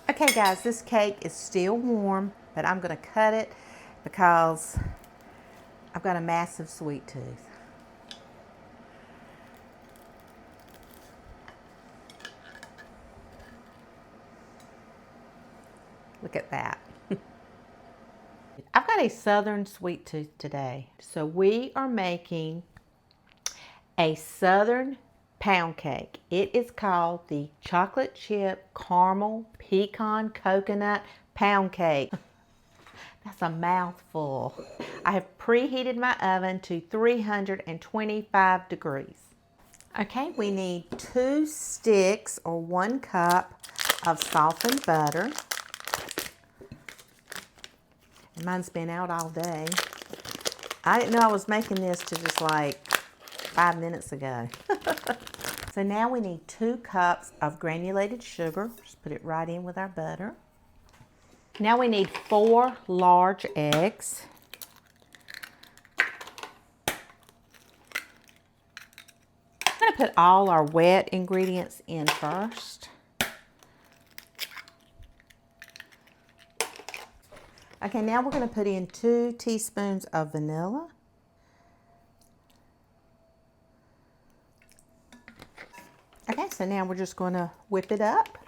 Okay guys, this cake is still warm, but I'm gonna cut it because I've got a massive sweet tooth. Look at that. I've got a southern sweet tooth today. So we are making a southern pound cake. It is called the chocolate chip caramel pecan coconut pound cake. That's a mouthful. I have preheated my oven to 325 degrees. Okay, we need 2 sticks or 1 cup of softened butter. And mine's been out all day. I didn't know I was making this till just like 5 minutes ago. So now we need 2 cups of granulated sugar. Just put it right in with our butter. Now we need 4 large eggs. I'm going to put all our wet ingredients in first. Okay, now we're going to put in 2 teaspoons of vanilla. Okay, so now we're just going to whip it up.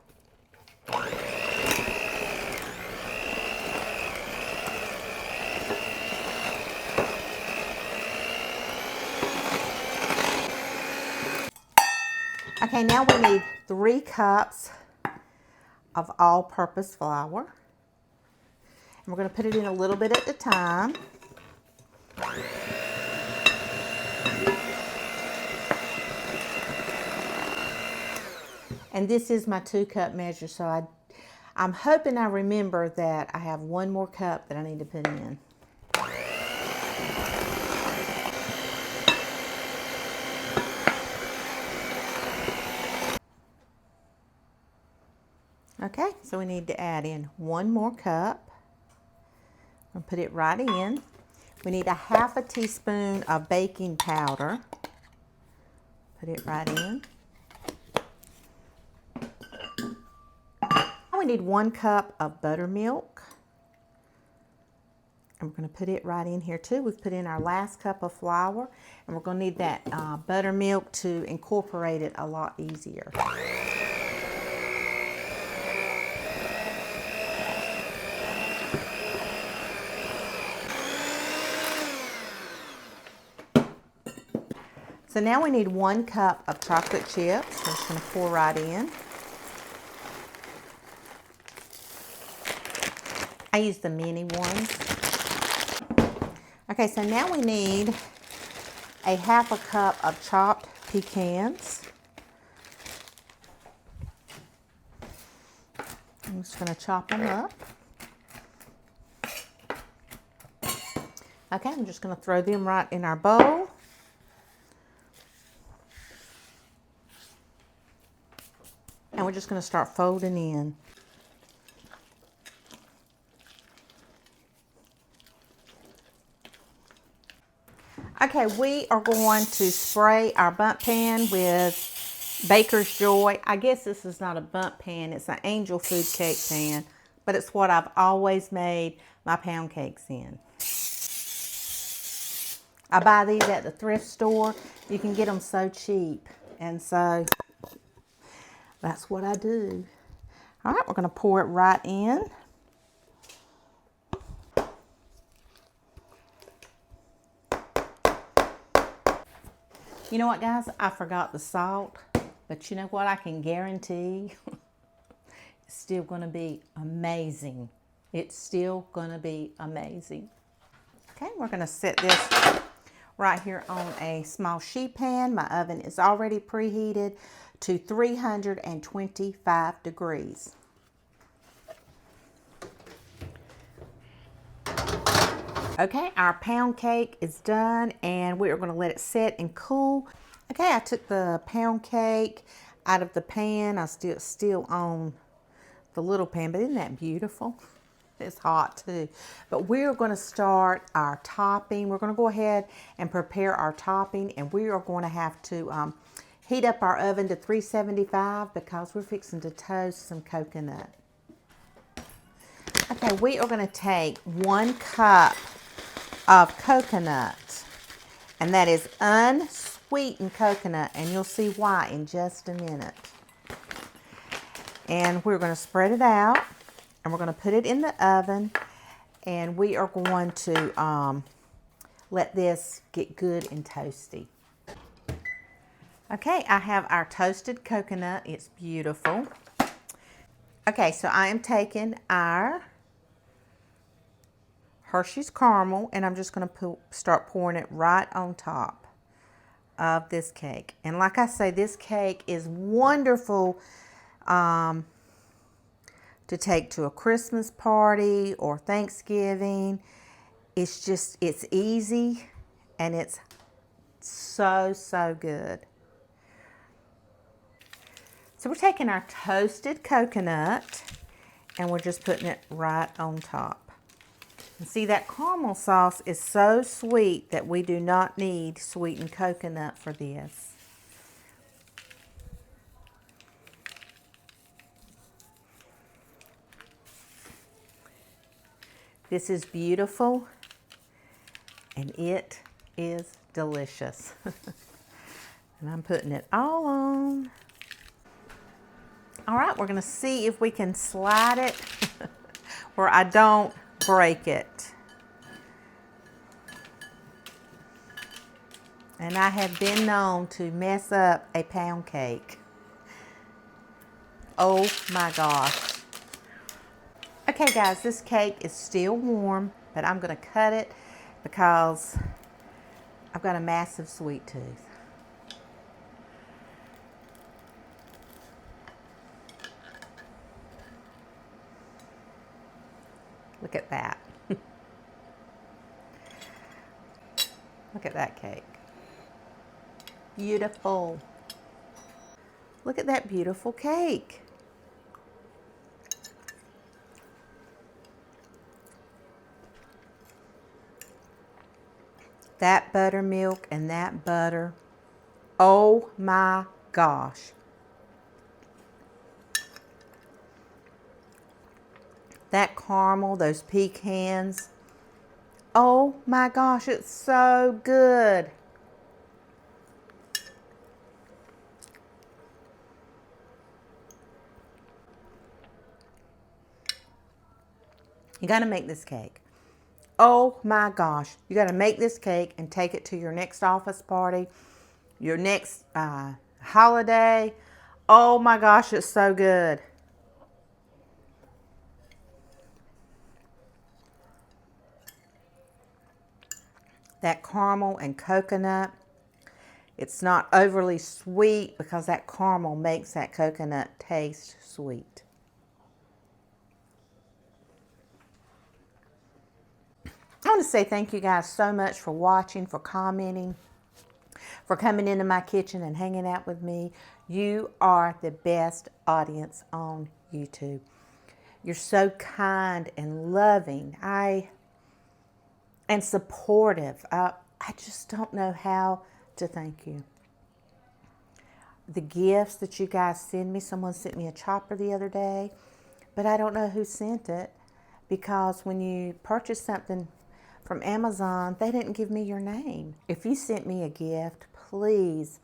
Okay, now we need 3 cups of all-purpose flour. And we're going to put it in a little bit at a time. And this is my 2-cup measure, so I'm hoping I remember that I have 1 more cup that I need to put in. Okay, so we need to add in 1 more cup. I'm going to put it right in. We need a 1/2 teaspoon of baking powder. Put it right in. We need 1 cup of buttermilk. And we're going to put it right in here too. We've put in our last cup of flour, and we're going to need that buttermilk to incorporate it a lot easier. So now we need 1 cup of chocolate chips. I'm just going to pour right in. I use the mini ones. Okay, so now we need a 1/2 cup of chopped pecans. I'm just going to chop them up. Okay, I'm just going to throw them right in our bowl. And we're just going to start folding in. Okay, we are going to spray our bundt pan with Baker's Joy. I guess this is not a bundt pan, it's an angel food cake pan, but it's what I've always made my pound cakes in. I buy these at the thrift store. You can get them so cheap, and so that's what I do. All right, we're going to pour it right in. You know what, guys? I forgot the salt, but you know what? I can guarantee it's still going to be amazing. It's still going to be amazing. Okay, we're going to set this right here on a small sheet pan. My oven is already preheated to 325 degrees. Okay, our pound cake is done, and we are going to let it set and cool. Okay, I took the pound cake out of the pan. I still on the little pan, but isn't that beautiful? It's hot too. But we're going to start our topping. We're going to go ahead and prepare our topping, and we are going to have to heat up our oven to 375 because we're fixing to toast some coconut. Okay, we are going to take 1 cup of coconut, and that is unsweetened coconut, and you'll see why in just a minute. And we're going to spread it out, and we're going to put it in the oven, and we are going to let this get good and toasty. Okay, I have our toasted coconut. It's beautiful. Okay, so I am taking our Hershey's Caramel, and I'm just going to start pouring it right on top of this cake. And like I say, this cake is wonderful to take to a Christmas party or Thanksgiving. It's easy, and it's so good. So we're taking our toasted coconut, and we're just putting it right on top. And see, that caramel sauce is so sweet that we do not need sweetened coconut for this. This is beautiful, and it is delicious. And I'm putting it all on. All right, we're going to see if we can slide it where I don't break it. And I have been known to mess up a pound cake. Oh my gosh. Okay guys, this cake is still warm, but I'm going to cut it because I've got a massive sweet tooth. Look at that. Look at that cake. Beautiful. Look at that beautiful cake. That buttermilk and that butter. Oh my gosh. That caramel, those pecans. Oh my gosh, it's so good. You got to make this cake. Oh my gosh. You got to make this cake and take it to your next office party, your next holiday. Oh my gosh, it's so good. That caramel and coconut. It's not overly sweet because that caramel makes that coconut taste sweet. I want to say thank you guys so much for watching, for commenting, for coming into my kitchen and hanging out with me. You are the best audience on YouTube. You're so kind and loving and supportive. I just don't know how to thank you. The gifts that you guys send me, someone sent me a chopper the other day, but I don't know who sent it because when you purchase something from Amazon, they didn't give me your name. If you sent me a gift, please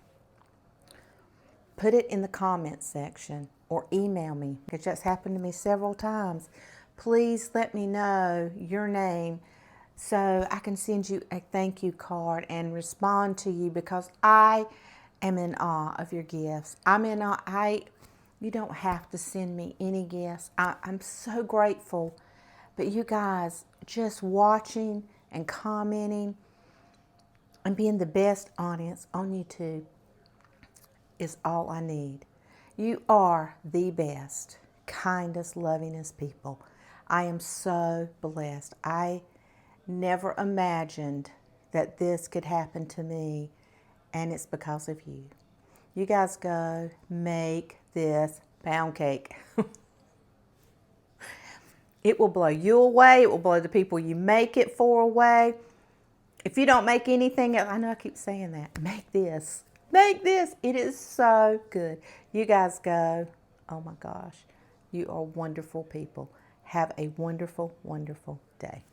put it in the comments section or email me. It just happened to me several times. Please let me know your name so I can send you a thank you card and respond to you because I am in awe of your gifts. I'm in awe. You don't have to send me any gifts. I'm so grateful. But you guys just watching and commenting and being the best audience on YouTube is all I need. You are the best, kindest, lovingest people. I am so blessed. I never imagined that this could happen to me, and it's because of you. You guys go make this pound cake. It will blow you away. It will blow the people you make it for away. If you don't make anything else, I know I keep saying that, make this. Make this. It is so good. You guys go. Oh my gosh. You are wonderful people. Have a wonderful, wonderful day.